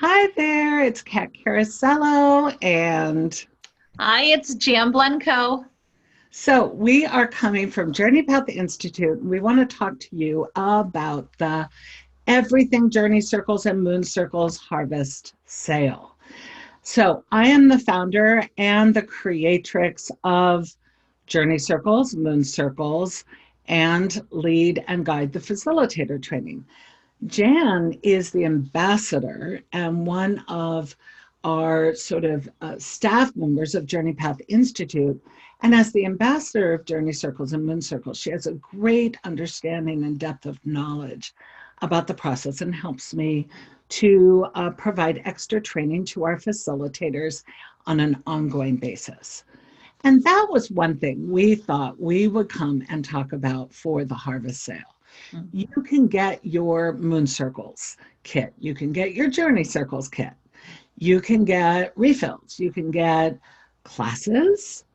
Hi there, it's Kat Caracelo, and Hi, it's Jan Blencowe. so we are coming from Journey Path Institute. We want to talk to you about the Everything Journey Circles and Moon Circles Harvest Sale. So I am the founder and the creatrix of Journey Circles, Moon Circles, and lead and guide the facilitator training. Jan is the ambassador and one of our sort of staff members of Journey Path Institute. And as the ambassador of Journey Circles and Moon Circles, she has a great understanding and depth of knowledge about the process and helps me to provide extra training to our facilitators on an ongoing basis. And that was one thing we thought we would come and talk about for the harvest sale. You can get your Moon Circles kit. You can get your Journey Circles kit. You can get refills. You can get classes,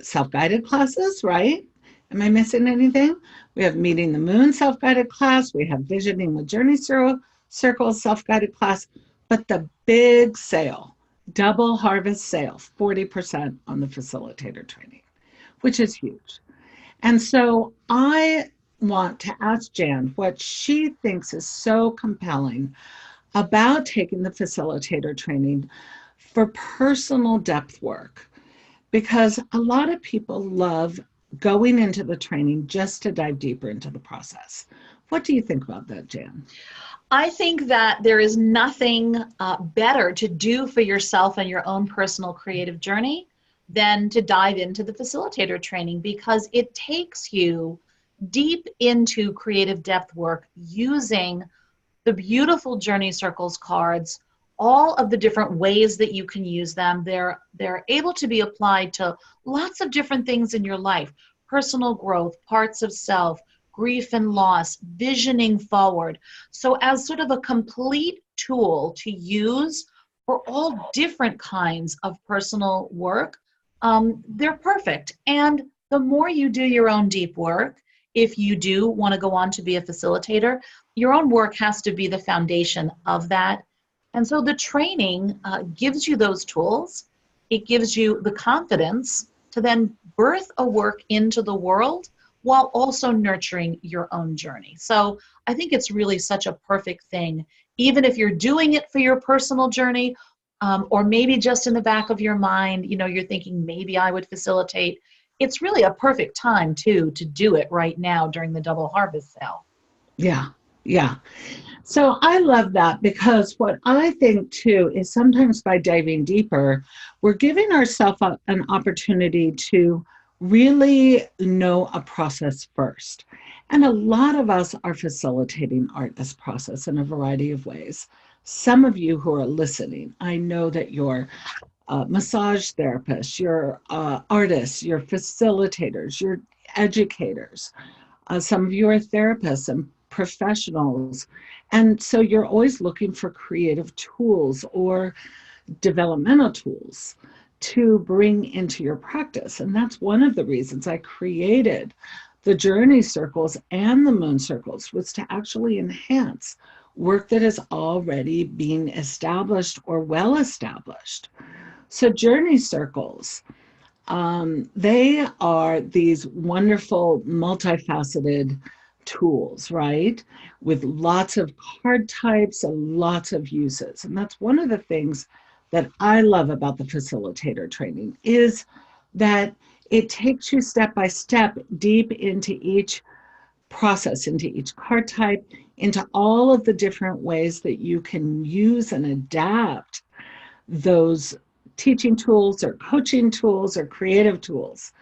self-guided classes, right? Am I missing anything? We have Meeting the Moon self-guided class. We have Visioning with Journey Circles self-guided class. But the big sale, double harvest sale, 40% on the facilitator training, which is huge. And so I want to ask Jan what she thinks is so compelling about taking the facilitator training for personal depth work, because a lot of people love going into the training just to dive deeper into the process. What do you think about that, Jan? I think that there is nothing better to do for yourself and your own personal creative journey than to dive into the facilitator training, because it takes you deep into creative depth work using the beautiful Journey Circles cards, all of the different ways that you can use them. They're able to be applied to lots of different things in your life: personal growth, parts of self, grief and loss, visioning forward. So as sort of a complete tool to use for all different kinds of personal work, they're perfect. And the more you do your own deep work, if you do want to go on to be a facilitator, your own work has to be the foundation of that. And so the training gives you those tools. It gives you the confidence to then birth a work into the world while also nurturing your own journey. So I think it's really such a perfect thing, even if you're doing it for your personal journey, or maybe just in the back of your mind, you're thinking maybe I would facilitate. It's really a perfect time too to do it right now during the double harvest sale. Yeah, yeah. So I love that, because what I think too is sometimes by diving deeper, we're giving ourselves an opportunity to really know a process first. And a lot of us are facilitating this process in a variety of ways. Some of you who are listening, I know that you're massage therapists, your artists, your facilitators, your educators. Some of you are therapists and professionals. And so you're always looking for creative tools or developmental tools to bring into your practice. And that's one of the reasons I created the Journey Circles and the Moon Circles, was to actually enhance work that is already being established or well established. So Journey Circles, they are these wonderful, multifaceted tools, right? With lots of card types and lots of uses. And that's one of the things that I love about the facilitator training, is that it takes you step by step deep into each process, into each card type, into all of the different ways that you can use and adapt those teaching tools or coaching tools or creative tools.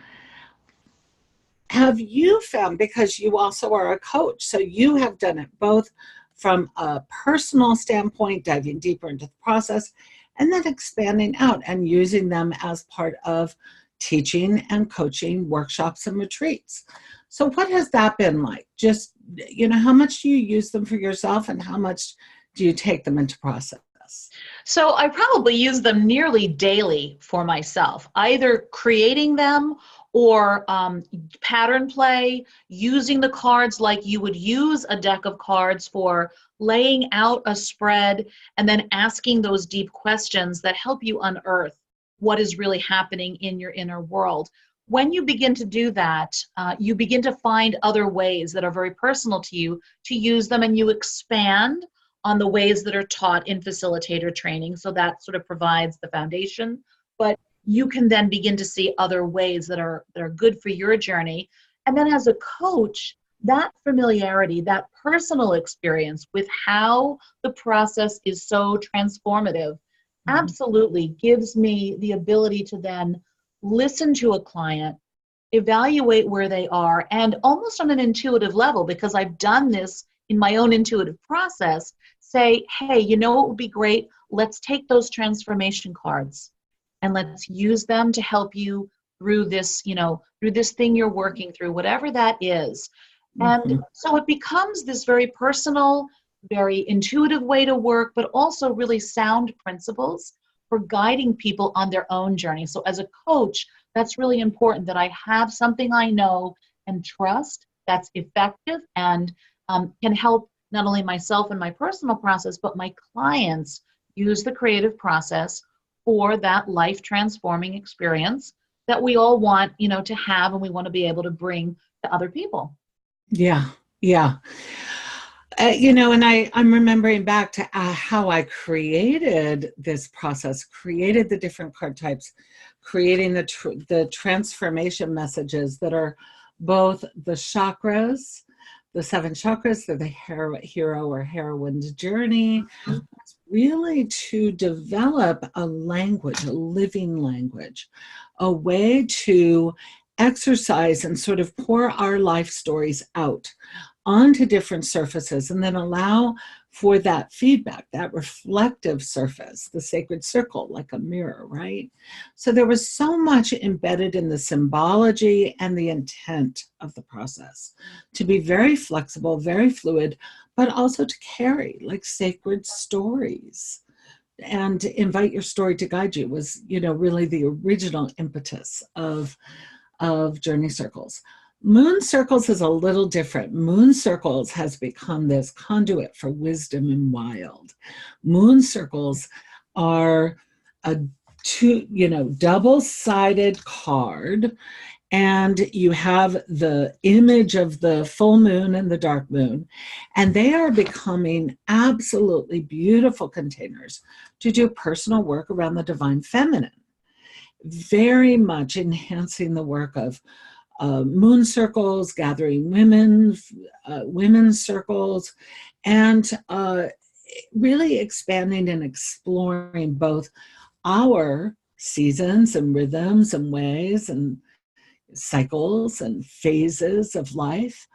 Have you found, because you also are a coach, so you have done it both from a personal standpoint, diving deeper into the process, and then expanding out and using them as part of teaching and coaching workshops and retreats. So what has that been like? Just, how much do you use them for yourself, and how much do you take them into process? So I probably use them nearly daily for myself, either creating them or pattern play, using the cards like you would use a deck of cards for laying out a spread, and then asking those deep questions that help you unearth what is really happening in your inner world. When you begin to do that, you begin to find other ways that are very personal to you to use them, and you expand on the ways that are taught in facilitator training. So that sort of provides the foundation, but you can then begin to see other ways that are good for your journey. And then as a coach, that familiarity, that personal experience with how the process is so transformative, absolutely gives me the ability to then listen to a client, evaluate where they are, and almost on an intuitive level, because I've done this in my own intuitive process, say, hey, you know what would be great? Let's take those transformation cards and let's use them to help you through this, through this thing you're working through, whatever that is. And so it becomes this very personal, very intuitive way to work, but also really sound principles for guiding people on their own journey. So as a coach, that's really important, that I have something I know and trust that's effective and can help not only myself and my personal process, but my clients use the creative process for that life transforming experience that we all want, to have, and we want to be able to bring to other people. Yeah. Yeah. And I'm remembering back to how I created this process, created the different card types, creating the transformation messages that are both the chakras, the 7 chakras, they're the hero or heroine's journey. It's really to develop a language, a living language, a way to exercise and sort of pour our life stories out onto different surfaces, and then allow for that feedback, that reflective surface, the sacred circle, like a mirror, right? So there was so much embedded in the symbology and the intent of the process to be very flexible, very fluid, but also to carry like sacred stories and invite your story to guide you was, really the original impetus of JourneyCircles. MoonCircles is a little different. MoonCircles has become this conduit for wisdom and wild. MoonCircles are a double-sided card, and you have the image of the full moon and the dark moon, and they are becoming absolutely beautiful containers to do personal work around the divine feminine, very much enhancing the work of moon circles, gathering women's circles, and really expanding and exploring both our seasons and rhythms and ways and cycles and phases of life,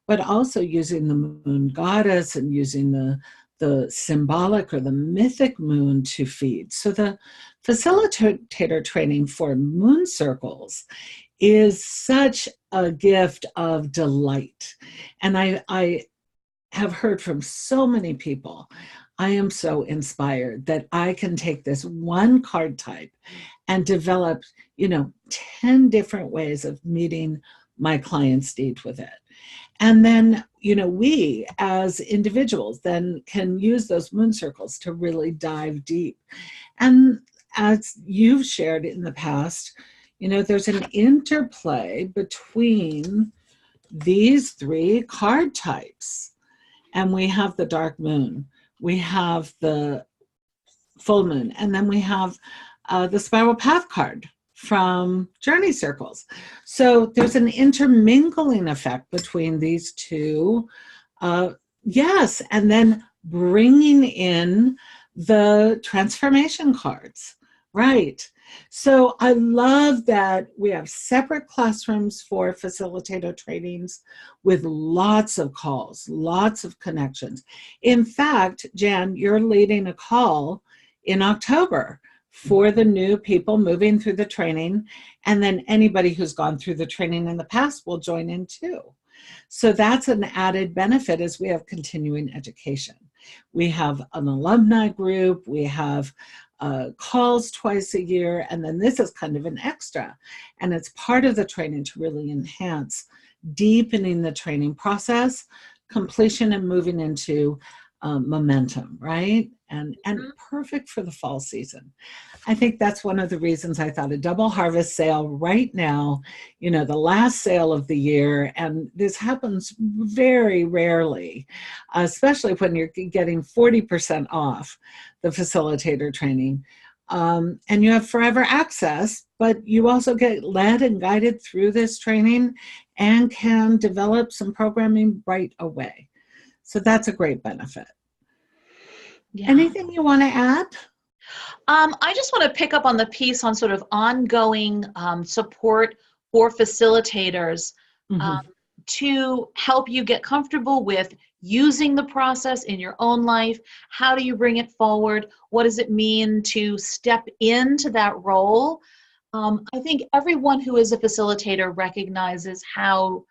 but also using the moon goddess and using the symbolic or the mythic moon to feed. So the facilitator training for MoonCircles is such a gift of delight. And I have heard from so many people, I am so inspired that I can take this one card type and develop, 10 different ways of meeting my client's need with it. And then, we as individuals then can use those moon circles to really dive deep. And as you've shared in the past, there's an interplay between these 3 card types. And we have the dark moon, we have the full moon, and then we have the spiral path card from JourneyCircles. So there's an intermingling effect between these 2. Yes, and then bringing in the transformation cards, right? So I love that we have separate classrooms for facilitator trainings with lots of calls, lots of connections. In fact, Jan, you're leading a call in October for the new people moving through the training, and then anybody who's gone through the training in the past will join in too. So that's an added benefit as we have continuing education. We have an alumni group, we have calls twice a year, and then this is kind of an extra. And it's part of the training to really enhance deepening the training process, completion, and moving into momentum, right? And perfect for the fall season. I think that's one of the reasons I thought a double harvest sale right now, you know, the last sale of the year, and this happens very rarely, especially when you're getting 40% off the facilitator training. And you have forever access, but you also get led and guided through this training and can develop some programming right away. So that's a great benefit. Yeah. Anything you want to add? I just want to pick up on the piece on sort of ongoing support for facilitators to help you get comfortable with using the process in your own life. How do you bring it forward? What does it mean to step into that role? I think everyone who is a facilitator recognizes how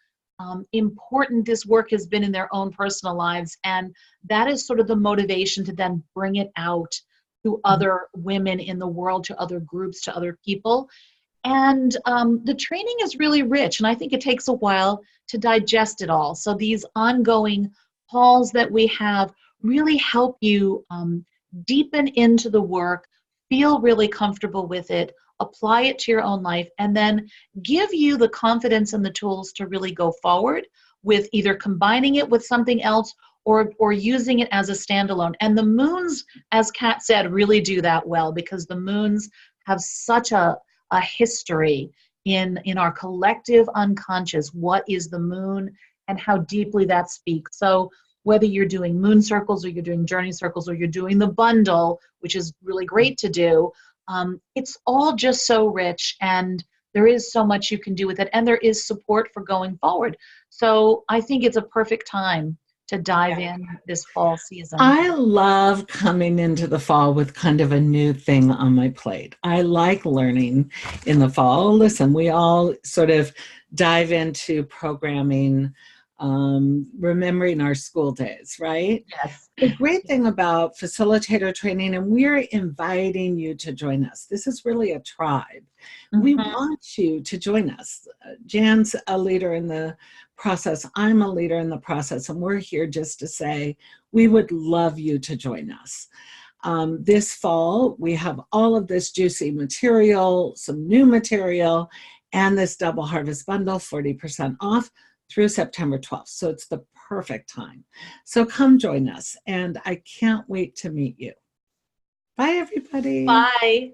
important this work has been in their own personal lives, and that is sort of the motivation to then bring it out to other women in the world, to other groups, to other people. And the training is really rich, and I think it takes a while to digest it all. So these ongoing calls that we have really help you deepen into the work, feel really comfortable with it, apply it to your own life, and then give you the confidence and the tools to really go forward with either combining it with something else or using it as a standalone. And the moons, as Kat said, really do that well, because the moons have such a history in our collective unconscious. What is the moon and how deeply that speaks? So whether you're doing moon circles or you're doing journey circles or you're doing the bundle, which is really great to do, it's all just so rich, and there is so much you can do with it, and there is support for going forward. So I think it's a perfect time to dive in this fall season. I love coming into the fall with kind of a new thing on my plate. I like learning in the fall. Listen, we all sort of dive into programming, remembering our school days, right? Yes. The great thing about facilitator training, and we're inviting you to join us. This is really a tribe. We want you to join us. Jan's a leader in the process. I'm a leader in the process, and we're here just to say we would love you to join us. This fall, we have all of this juicy material, some new material, and this double harvest bundle, 40% off through September 12th. So it's the perfect time. So come join us, and I can't wait to meet you. Bye, everybody. Bye.